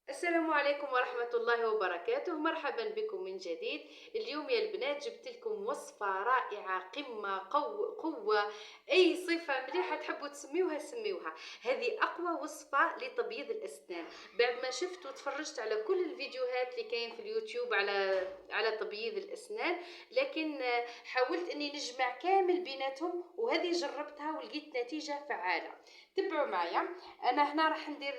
السلام عليكم ورحمة الله وبركاته. مرحبا بكم من جديد. اليوم يا البنات جبت لكم وصفة رائعة، قمة قوة، أي صفة مليحة تحبوا تسميوها سميوها. هذه أقوى وصفة لتبييض الأسنان. بعد ما شفت وتفرجت على كل الفيديوهات اللي كاين في اليوتيوب على تبييض الأسنان، لكن حاولت أني نجمع كامل بيناتهم، وهذه جربتها ولقيت نتيجة فعالة. تبعوا معايا. انا هنا راح ندير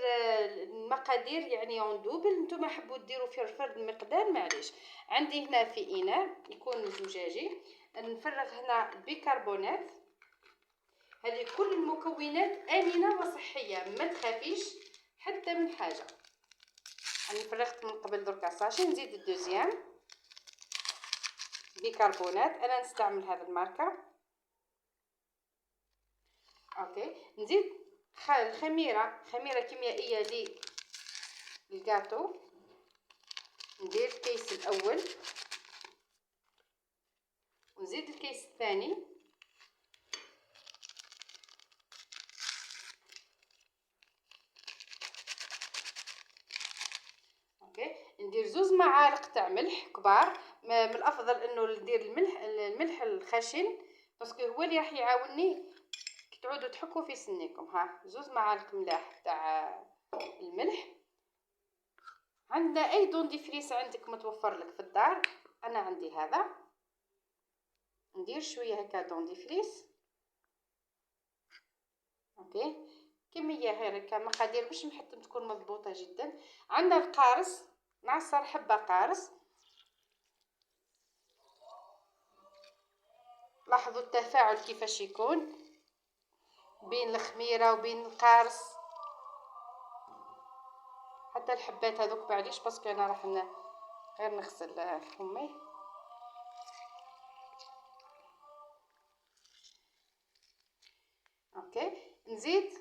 المقادير يعني اون دوبل. نتوما حبوا ديروا في فرد المقدار معليش. عندي هنا في اناء يكون زجاجي، نفرغ هنا بيكربونات. هذه كل المكونات امنه وصحيه، ما تخافيش حتى من حاجه. انا فرغت من قبل دركا ساشي. نزيد الدوزيام بيكربونات، انا نستعمل هذا الماركه. اوكي، نزيد خميره كيميائيه للجاتو. ندير الكيس الاول ونزيد الكيس الثاني. اوكي، ندير 2 معالق تاع ملح كبار. من الافضل انه ندير الملح الخشن، باسكو هو اللي راح يعاونني كي تعودوا تحكوا في سنيكم. ها، 2 معالق ملاح تاع الملح. عندنا اي دونديفريس عندك متوفر لك في الدار، انا عندي هذا. ندير شويه هكا دونديفريس. اوكي، كميه غير هكا، مقادير باش نحط تكون مضبوطه جدا. عندنا القارص، نعصر حبه قارص. لاحظوا التفاعل كيفاش يكون بين الخميره وبين القارص. حتى الحبات هذوك معليش، باسكو انا راح غير نغسل فمي. اوكي، نزيد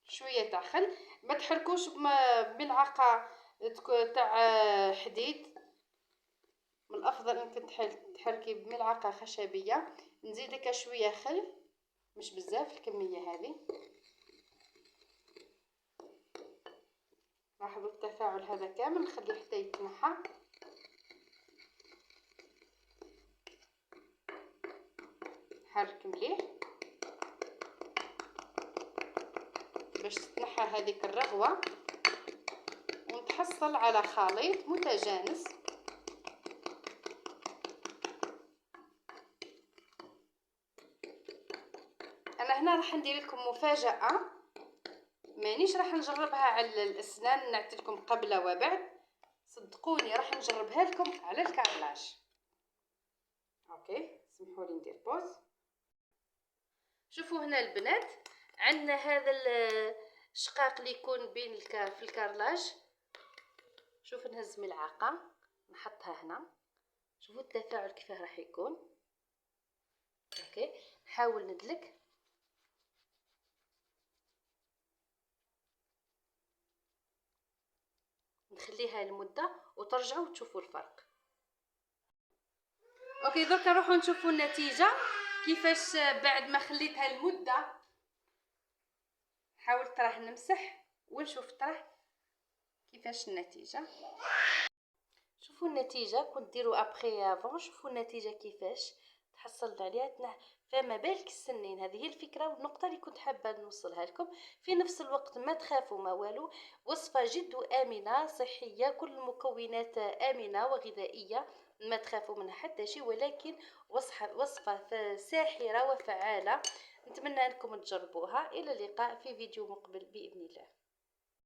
شويه تاع خل. ما تحركوش بملعقه تاع حديد، من الافضل انك تحركي بملعقه خشبيه. نزيد هكا شويه خل، مش بزاف الكميه هذه. لاحظوا التفاعل هذا كامل، نخليه حتى يتنحى. حرك مليح باش تتنحى هذيك الرغوه ونتحصل على خليط متجانس. انا هنا راح ندير لكم مفاجاه، مانيش راح نجربها على الاسنان، نعطيكم قبل وبعد. صدقوني راح نجربها لكم على الكارلاج. اوكي، سمحوا لي ندير بوز. شوفوا هنا البنات، عندنا هذا الشقاق اللي يكون بين في الكارلاج. شوف، نهز ملعقه نحطها هنا. شوفوا التفاعل كيفاه راح يكون. اوكي، نحاول ندلك. نخليها لمده وترجعوا تشوفوا الفرق. اوكي، درك نروحوا نشوفوا النتيجه كيفاش بعد ما خليتها لمده. حاولت تراه نمسح ونشوف تراه كيفاش النتيجه. شوفوا النتيجه، كنت ديروا ابري افون. شوفوا النتيجه كيفاش تحصلت عليها. فما بالك السنين. هذه هي الفكره والنقطه اللي كنت حابه نوصلها لكم. في نفس الوقت ما تخافوا ما والو، وصفه جد امنه صحيه، كل المكونات امنه وغذائيه، ما تخافوا منها حتى شيء، ولكن وصفه ساحره وفعاله. نتمنى انكم تجربوها. الى اللقاء في فيديو مقبل باذن الله.